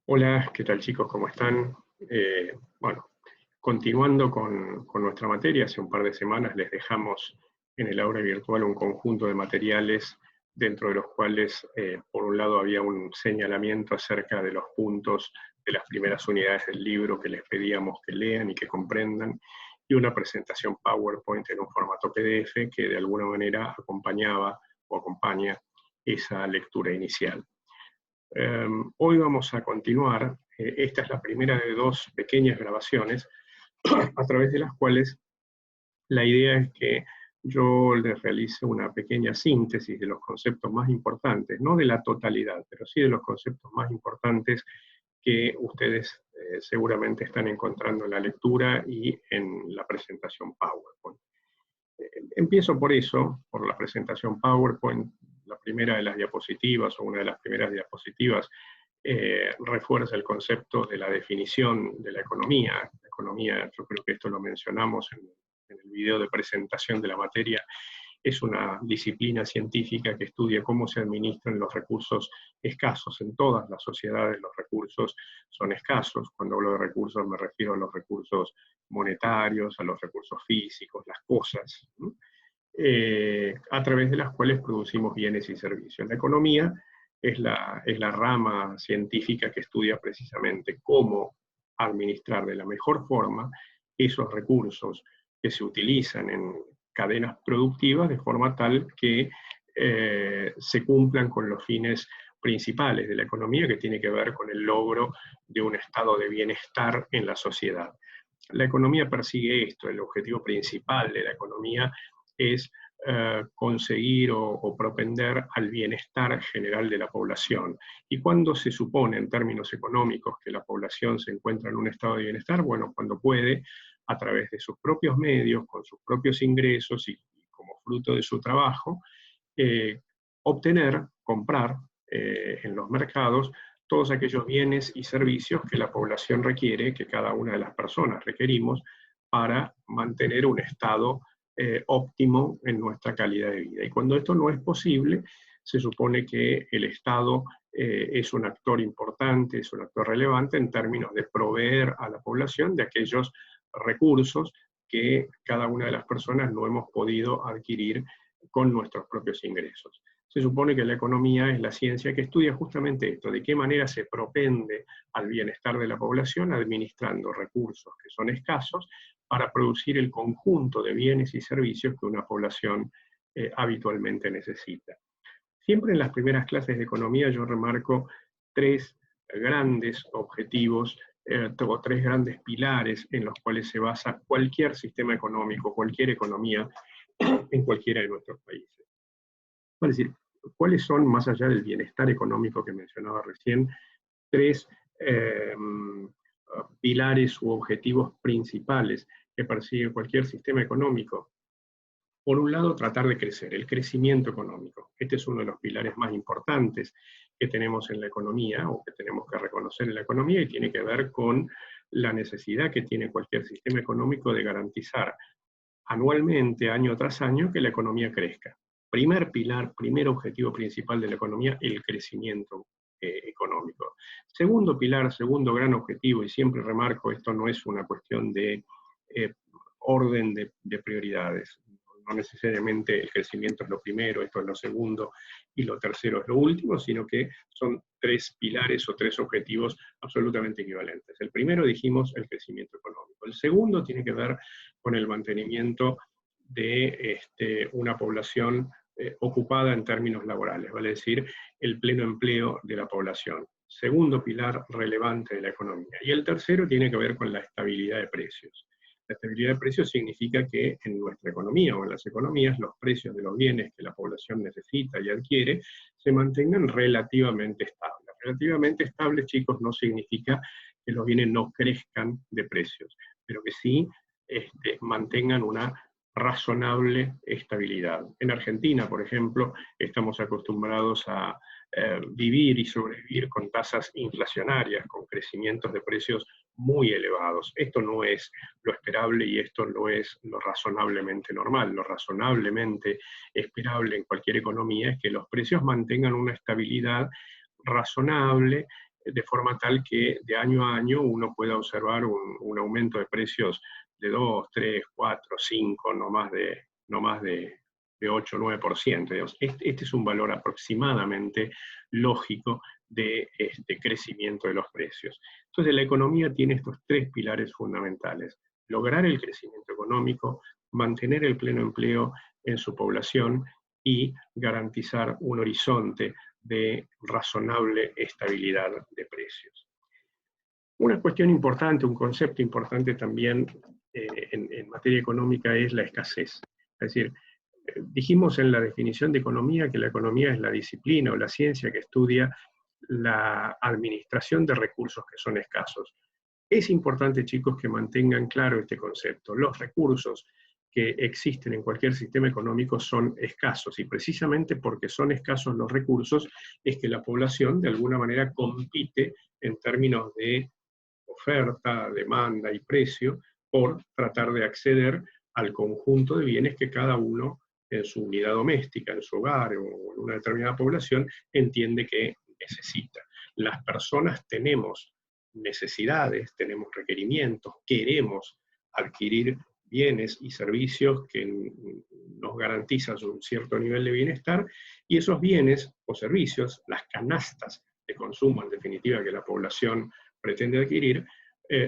Hola, ¿qué tal chicos? ¿Cómo están? Bueno, continuando con nuestra materia, hace un par de semanas les dejamos en el aula virtual un conjunto de materiales dentro de los cuales, por un lado, había un señalamiento acerca de los puntos de las primeras unidades del libro que les pedíamos que lean y que comprendan, y una presentación PowerPoint en un formato PDF que de alguna manera acompañaba o acompaña esa lectura inicial. Hoy vamos a continuar, esta es la primera de dos pequeñas grabaciones, a través de las cuales la idea es que yo les realice una pequeña síntesis de los conceptos más importantes, no de la totalidad, pero sí de los conceptos más importantes que ustedes seguramente están encontrando en la lectura y en la presentación PowerPoint. Empiezo por eso, por la presentación PowerPoint. La primera de las diapositivas, o una de las primeras diapositivas, refuerza el concepto de la definición de la economía. La economía, yo creo que esto lo mencionamos en el video de presentación de la materia, es una disciplina científica que estudia cómo se administran los recursos escasos. En todas las sociedades los recursos son escasos. Cuando hablo de recursos me refiero a los recursos monetarios, a los recursos físicos, las cosas, ¿no? A través de las cuales producimos bienes y servicios. La economía es la rama científica que estudia precisamente cómo administrar de la mejor forma esos recursos que se utilizan en cadenas productivas de forma tal que se cumplan con los fines principales de la economía, que tiene que ver con el logro de un estado de bienestar en la sociedad. La economía persigue esto, el objetivo principal de la economía es conseguir o propender al bienestar general de la población. ¿Y cuándo se supone, en términos económicos, que la población se encuentra en un estado de bienestar? Bueno, cuando puede, a través de sus propios medios, con sus propios ingresos y como fruto de su trabajo, obtener, comprar en los mercados todos aquellos bienes y servicios que la población requiere, que cada una de las personas requerimos, para mantener un estado óptimo en nuestra calidad de vida. Y cuando esto no es posible, se supone que el Estado es un actor importante, es un actor relevante en términos de proveer a la población de aquellos recursos que cada una de las personas no hemos podido adquirir con nuestros propios ingresos. Se supone que la economía es la ciencia que estudia justamente esto, de qué manera se propende al bienestar de la población administrando recursos que son escasos para producir el conjunto de bienes y servicios que una población habitualmente necesita. Siempre en las primeras clases de economía yo remarco tres grandes objetivos o tres grandes pilares en los cuales se basa cualquier sistema económico, cualquier economía en cualquiera de nuestros países. Es decir, ¿cuáles son, más allá del bienestar económico que mencionaba recién, tres pilares u objetivos principales que persigue cualquier sistema económico? Por un lado, tratar de crecer, el crecimiento económico. Este es uno de los pilares más importantes que tenemos en la economía, o que tenemos que reconocer en la economía, y tiene que ver con la necesidad que tiene cualquier sistema económico de garantizar anualmente, año tras año, que la economía crezca. Primer pilar, primer objetivo principal de la economía, el crecimiento económico. Segundo pilar, segundo gran objetivo, y siempre remarco, esto no es una cuestión de orden de prioridades. No necesariamente el crecimiento es lo primero, esto es lo segundo, y lo tercero es lo último, sino que son tres pilares o tres objetivos absolutamente equivalentes. El primero, dijimos, el crecimiento económico. El segundo tiene que ver con el mantenimiento de una población ocupada en términos laborales, vale decir, el pleno empleo de la población. Segundo pilar relevante de la economía. Y el tercero tiene que ver con la estabilidad de precios. La estabilidad de precios significa que en nuestra economía o en las economías los precios de los bienes que la población necesita y adquiere se mantengan relativamente estables. Relativamente estables, chicos, no significa que los bienes no crezcan de precios, pero que sí mantengan una razonable estabilidad. En Argentina, por ejemplo, estamos acostumbrados a vivir y sobrevivir con tasas inflacionarias, con crecimientos de precios muy elevados. Esto no es lo esperable y esto no es lo razonablemente normal. Lo razonablemente esperable en cualquier economía es que los precios mantengan una estabilidad razonable de forma tal que de año a año uno pueda observar un aumento de precios de 2, 3, 4, 5, no más de 8 o 9%. Digamos. Este es un valor aproximadamente lógico de crecimiento de los precios. Entonces la economía tiene estos tres pilares fundamentales: lograr el crecimiento económico, mantener el pleno empleo en su población y garantizar un horizonte de razonable estabilidad de precios. Una cuestión importante, un concepto importante también en materia económica es la escasez. Es decir, dijimos en la definición de economía que la economía es la disciplina o la ciencia que estudia la administración de recursos que son escasos. Es importante, chicos, que mantengan claro este concepto. Los recursos que existen en cualquier sistema económico son escasos, y precisamente porque son escasos los recursos es que la población de alguna manera compite en términos de oferta, demanda y precio por tratar de acceder al conjunto de bienes que cada uno en su unidad doméstica, en su hogar o en una determinada población entiende que necesita. Las personas tenemos necesidades, tenemos requerimientos, queremos adquirir bienes y servicios que nos garantizan un cierto nivel de bienestar, y esos bienes o servicios, las canastas de consumo en definitiva que la población pretende adquirir,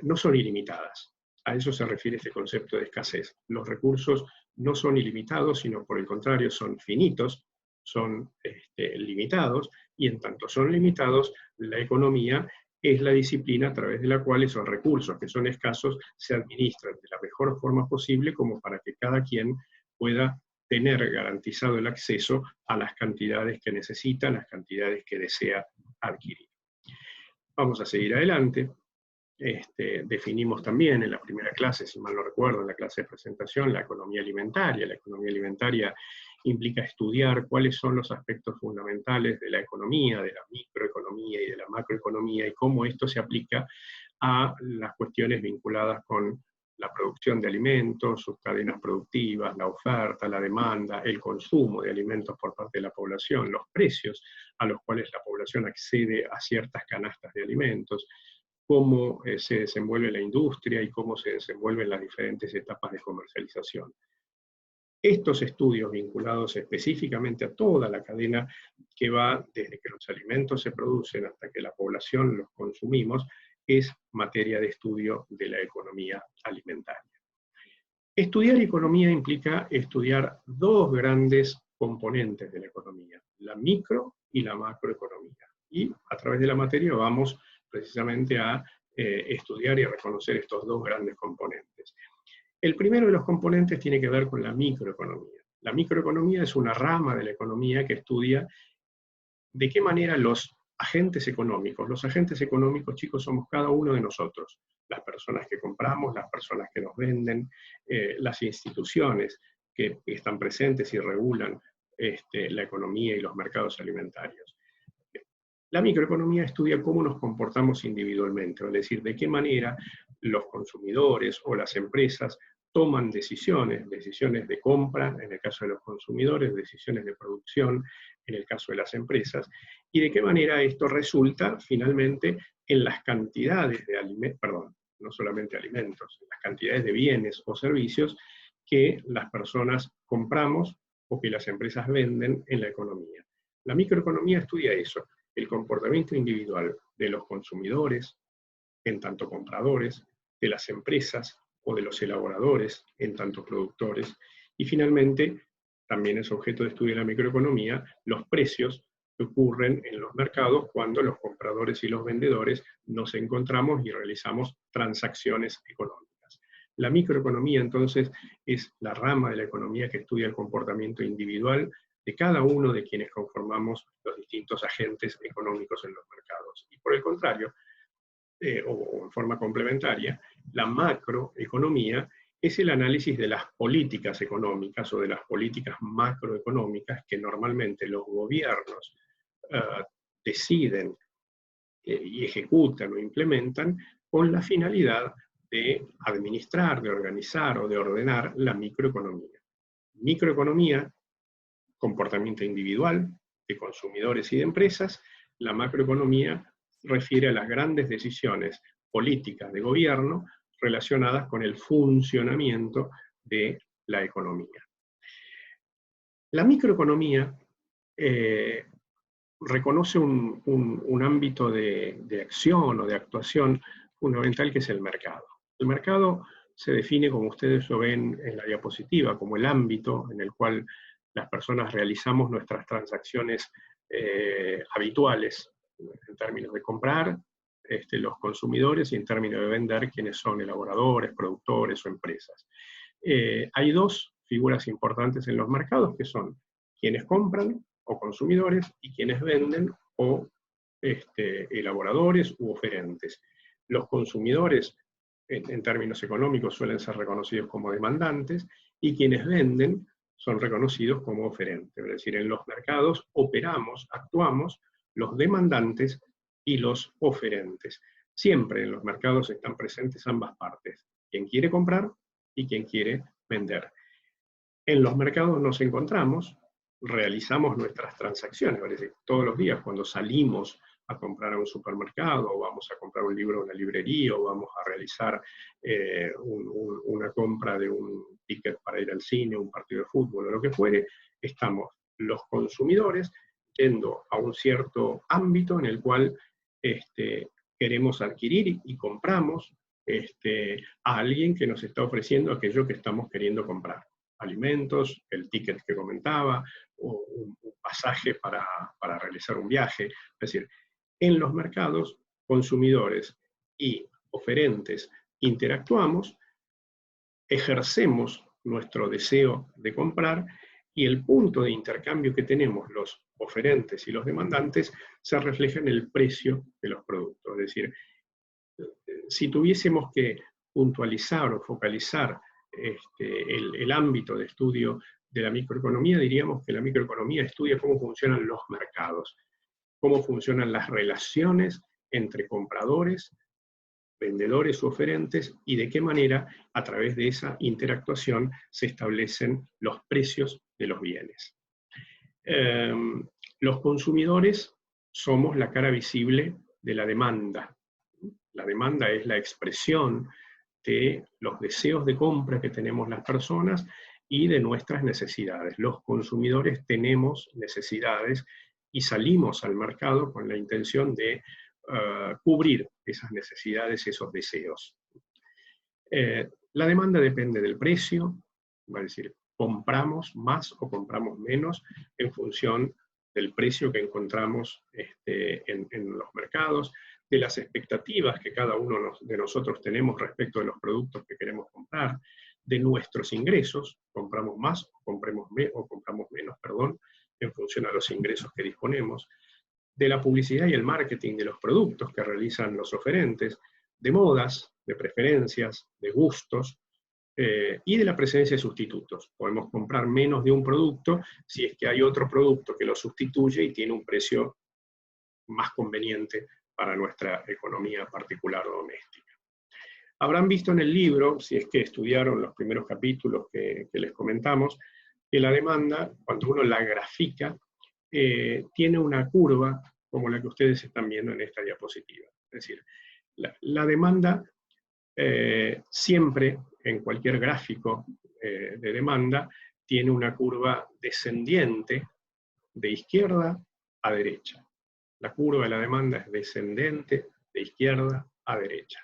no son ilimitadas. A eso se refiere este concepto de escasez. Los recursos no son ilimitados, sino por el contrario son finitos, son limitados, y en tanto son limitados, la economía es la disciplina a través de la cual esos recursos que son escasos se administran de la mejor forma posible como para que cada quien pueda tener garantizado el acceso a las cantidades que necesita, las cantidades que desea adquirir. Vamos a seguir adelante. Definimos también en la primera clase, si mal no recuerdo, en la clase de presentación, la economía alimentaria. La economía alimentaria implica estudiar cuáles son los aspectos fundamentales de la economía, de la microeconomía y de la macroeconomía, y cómo esto se aplica a las cuestiones vinculadas con la producción de alimentos, sus cadenas productivas, la oferta, la demanda, el consumo de alimentos por parte de la población, los precios a los cuales la población accede a ciertas canastas de alimentos, cómo se desenvuelve la industria y cómo se desenvuelven las diferentes etapas de comercialización. Estos estudios vinculados específicamente a toda la cadena que va desde que los alimentos se producen hasta que la población los consumimos, es materia de estudio de la economía alimentaria. Estudiar economía implica estudiar dos grandes componentes de la economía, la micro y la macroeconomía. Y a través de la materia vamos precisamente a estudiar y a reconocer estos dos grandes componentes. El primero de los componentes tiene que ver con la microeconomía. La microeconomía es una rama de la economía que estudia de qué manera los agentes económicos, chicos, somos cada uno de nosotros, las personas que compramos, las personas que nos venden, las instituciones que están presentes y regulan la economía y los mercados alimentarios. La microeconomía estudia cómo nos comportamos individualmente, es decir, de qué manera los consumidores o las empresas toman decisiones de compra, en el caso de los consumidores, decisiones de producción, en el caso de las empresas, y de qué manera esto resulta finalmente en las cantidades de alimentos, perdón, no solamente alimentos, en las cantidades de bienes o servicios que las personas compramos o que las empresas venden en la economía. La microeconomía estudia eso, el comportamiento individual de los consumidores, en tanto compradores, de las empresas o de los elaboradores, en tanto productores, y finalmente, también es objeto de estudio de la microeconomía, los precios que ocurren en los mercados cuando los compradores y los vendedores nos encontramos y realizamos transacciones económicas. La microeconomía, entonces, es la rama de la economía que estudia el comportamiento individual de cada uno de quienes conformamos los distintos agentes económicos en los mercados. Y por el contrario, o en forma complementaria, la macroeconomía es el análisis de las políticas económicas o de las políticas macroeconómicas que normalmente los gobiernos deciden y ejecutan o implementan con la finalidad de administrar, de organizar o de ordenar la microeconomía. Microeconomía, comportamiento individual de consumidores y de empresas; la macroeconomía, refiere a las grandes decisiones políticas de gobierno relacionadas con el funcionamiento de la economía. La microeconomía reconoce un ámbito de acción o de actuación fundamental que es el mercado. El mercado se define, como ustedes lo ven en la diapositiva, como el ámbito en el cual las personas realizamos nuestras transacciones habituales, en términos de comprar, los consumidores, y en términos de vender, quienes son elaboradores, productores o empresas. Hay dos figuras importantes en los mercados, que son quienes compran o consumidores y quienes venden o elaboradores u oferentes. Los consumidores, en términos económicos, suelen ser reconocidos como demandantes, y quienes venden son reconocidos como oferentes. Es decir, en los mercados operamos, actuamos los demandantes y los oferentes. Siempre en los mercados están presentes ambas partes, quien quiere comprar y quien quiere vender. En los mercados nos encontramos, realizamos nuestras transacciones, es decir, todos los días cuando salimos a comprar a un supermercado, o vamos a comprar un libro en una librería, o vamos a realizar una compra de un ticket para ir al cine, un partido de fútbol, o lo que fuere, estamos los consumidores yendo a un cierto ámbito en el cual queremos adquirir y compramos a alguien que nos está ofreciendo aquello que estamos queriendo comprar. Alimentos, el ticket que comentaba, o un pasaje para realizar un viaje. Es decir, en los mercados, consumidores y oferentes interactuamos, ejercemos nuestro deseo de comprar, y el punto de intercambio que tenemos los oferentes y los demandantes se refleja en el precio de los productos. Es decir, si tuviésemos que puntualizar o focalizar el ámbito de estudio de la microeconomía, diríamos que la microeconomía estudia cómo funcionan los mercados, cómo funcionan las relaciones entre compradores, vendedores u oferentes, y de qué manera, a través de esa interactuación, se establecen los precios de los bienes. Los consumidores somos la cara visible de la demanda. La demanda es la expresión de los deseos de compra que tenemos las personas y de nuestras necesidades. Los consumidores tenemos necesidades y salimos al mercado con la intención de cubrir esas necesidades, esos deseos. La demanda depende del precio, va a decir, compramos más o compramos menos en función del precio que encontramos en los mercados, de las expectativas que cada uno de nosotros tenemos respecto de los productos que queremos comprar, de nuestros ingresos, compramos más o compramos menos, en función a los ingresos que disponemos, de la publicidad y el marketing de los productos que realizan los oferentes, de modas, de preferencias, de gustos, y de la presencia de sustitutos. Podemos comprar menos de un producto si es que hay otro producto que lo sustituye y tiene un precio más conveniente para nuestra economía particular o doméstica. Habrán visto en el libro, si es que estudiaron los primeros capítulos que les comentamos, que la demanda, cuando uno la grafica, tiene una curva como la que ustedes están viendo en esta diapositiva. Es decir, la demanda siempre, en cualquier gráfico de demanda, tiene una curva descendiente de izquierda a derecha. La curva de la demanda es descendente de izquierda a derecha.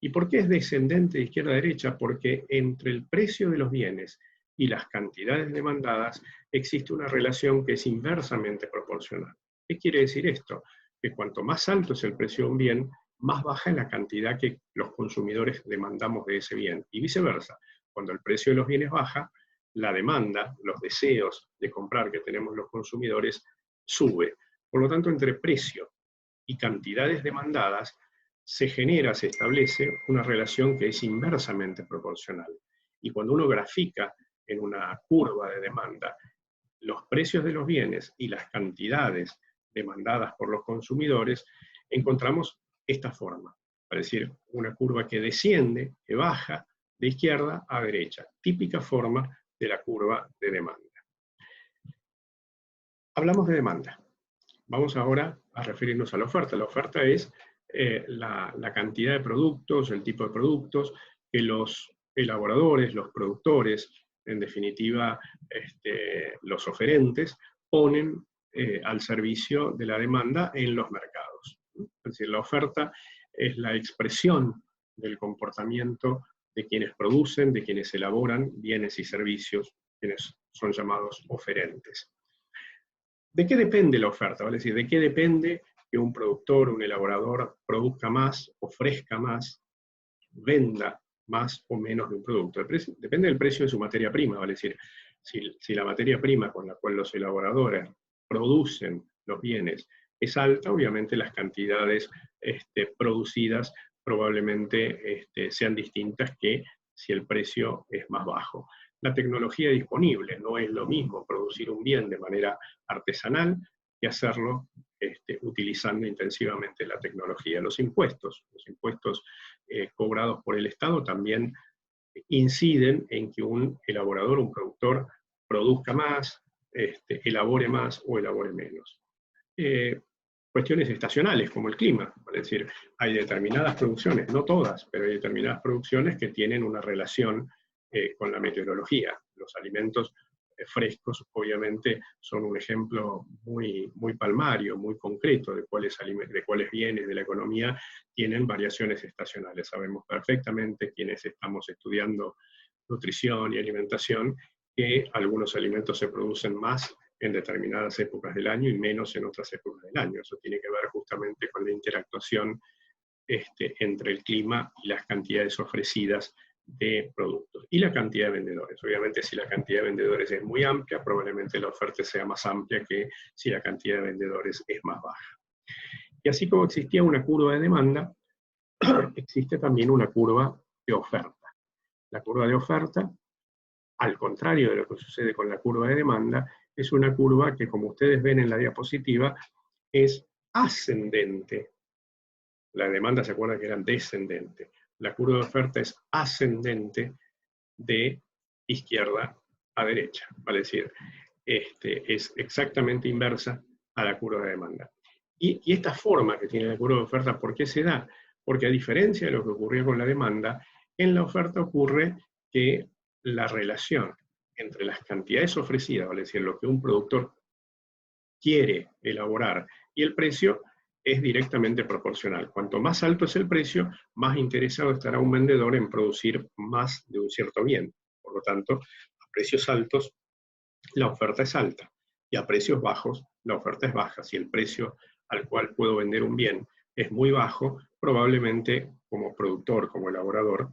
¿Y por qué es descendente de izquierda a derecha? Porque entre el precio de los bienes y las cantidades demandadas existe una relación que es inversamente proporcional. ¿Qué quiere decir esto? Que cuanto más alto es el precio de un bien, más baja es la cantidad que los consumidores demandamos de ese bien. Y viceversa, cuando el precio de los bienes baja, la demanda, los deseos de comprar que tenemos los consumidores, sube. Por lo tanto, entre precio y cantidades demandadas, se establece una relación que es inversamente proporcional. Y cuando uno grafica en una curva de demanda los precios de los bienes y las cantidades demandadas por los consumidores, encontramos esta forma, es decir, una curva que desciende, que baja de izquierda a derecha, típica forma de la curva de demanda. Hablamos de demanda. vamos ahora a referirnos a la oferta. La oferta es la cantidad de productos, el tipo de productos que los elaboradores, los productores, en definitiva los oferentes, ponen al servicio de la demanda en los mercados. Es decir, la oferta es la expresión del comportamiento de quienes producen, de quienes elaboran bienes y servicios, quienes son llamados oferentes. ¿De qué depende la oferta? Vale decir, ¿de qué depende que un productor, un elaborador produzca más, ofrezca más, venda más o menos de un producto? Depende del precio de su materia prima, vale decir, si la materia prima con la cual los elaboradores producen los bienes es alta, obviamente las cantidades producidas probablemente sean distintas que si el precio es más bajo. La tecnología disponible, no es lo mismo producir un bien de manera artesanal que hacerlo utilizando intensivamente la tecnología. Los impuestos cobrados por el Estado también inciden en que un elaborador, un productor, produzca más, elabore más o elabore menos. Cuestiones estacionales, como el clima, es decir, hay determinadas producciones, no todas, pero hay determinadas producciones que tienen una relación con la meteorología. Los alimentos frescos, obviamente, son un ejemplo muy, muy palmario, muy concreto de cuáles bienes de la economía tienen variaciones estacionales. Sabemos perfectamente, quienes estamos estudiando nutrición y alimentación, que algunos alimentos se producen más en determinadas épocas del año y menos en otras épocas del año. Eso tiene que ver justamente con la interactuación entre el clima y las cantidades ofrecidas de productos. Y la cantidad de vendedores. Obviamente, si la cantidad de vendedores es muy amplia, probablemente la oferta sea más amplia que si la cantidad de vendedores es más baja. Y así como existía una curva de demanda, existe también una curva de oferta. La curva de oferta, al contrario de lo que sucede con la curva de demanda, es una curva que, como ustedes ven en la diapositiva, es ascendente. La demanda, se acuerdan que era descendente. La curva de oferta es ascendente de izquierda a derecha. Vale decir, es exactamente inversa a la curva de demanda. Y esta forma que tiene la curva de oferta, ¿por qué se da? Porque a diferencia de lo que ocurría con la demanda, en la oferta ocurre que la relación entre las cantidades ofrecidas, vale decir, lo que un productor quiere elaborar, y el precio es directamente proporcional. Cuanto más alto es el precio, más interesado estará un vendedor en producir más de un cierto bien. Por lo tanto, a precios altos, la oferta es alta, y a precios bajos, la oferta es baja. Si el precio al cual puedo vender un bien es muy bajo, probablemente como productor, como elaborador,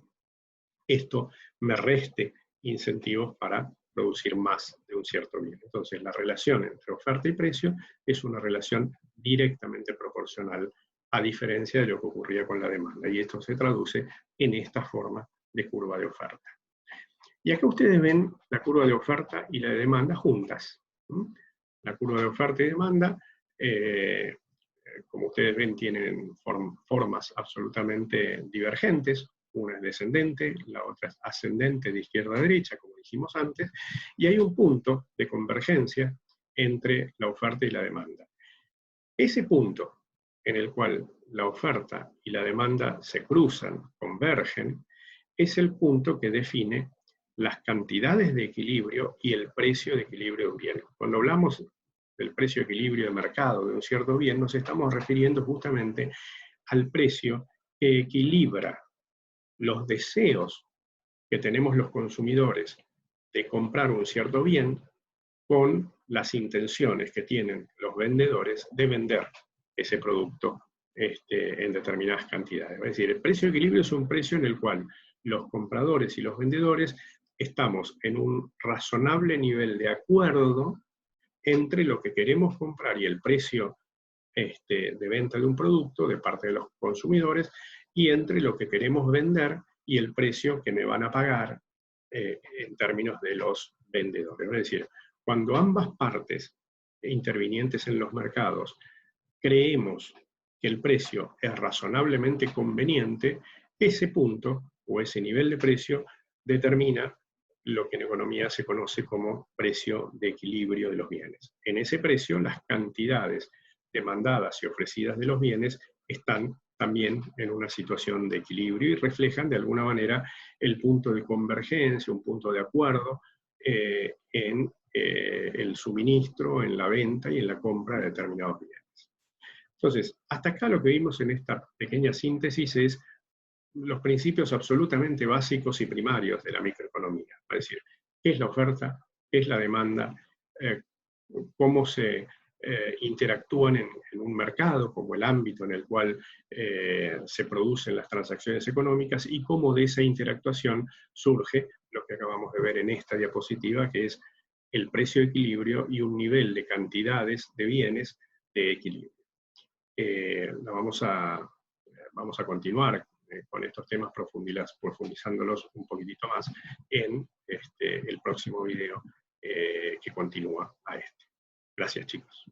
esto me reste incentivos para producir más de un cierto bien. Entonces, la relación entre oferta y precio es una relación directamente proporcional, a diferencia de lo que ocurría con la demanda. Y esto se traduce en esta forma de curva de oferta. Y acá ustedes ven la curva de oferta y la de demanda juntas. La curva de oferta y demanda, como ustedes ven, tienen formas absolutamente divergentes. Una es descendente, la otra es ascendente de izquierda a derecha, como dijimos antes, y hay un punto de convergencia entre la oferta y la demanda. Ese punto en el cual la oferta y la demanda se cruzan, convergen, es el punto que define las cantidades de equilibrio y el precio de equilibrio de un bien. Cuando hablamos del precio de equilibrio de mercado de un cierto bien, nos estamos refiriendo justamente al precio que equilibra los deseos que tenemos los consumidores de comprar un cierto bien con las intenciones que tienen los vendedores de vender ese producto en determinadas cantidades. Es decir, el precio de equilibrio es un precio en el cual los compradores y los vendedores estamos en un razonable nivel de acuerdo entre lo que queremos comprar y el precio de venta de un producto de parte de los consumidores, y entre lo que queremos vender y el precio que me van a pagar en términos de los vendedores. Es decir, cuando ambas partes intervinientes en los mercados creemos que el precio es razonablemente conveniente, ese punto o ese nivel de precio determina lo que en economía se conoce como precio de equilibrio de los bienes. En ese precio, las cantidades demandadas y ofrecidas de los bienes están también en una situación de equilibrio y reflejan de alguna manera el punto de convergencia, un punto de acuerdo en el suministro, en la venta y en la compra de determinados bienes. Entonces, hasta acá lo que vimos en esta pequeña síntesis es los principios absolutamente básicos y primarios de la microeconomía. Es decir, qué es la oferta, qué es la demanda, cómo se interactúan en un mercado, como el ámbito en el cual se producen las transacciones económicas, y cómo de esa interactuación surge lo que acabamos de ver en esta diapositiva, que es el precio de equilibrio y un nivel de cantidades de bienes de equilibrio. Vamos a continuar con estos temas profundizándolos un poquitito más en el próximo video que continúa a este. Gracias, chicos.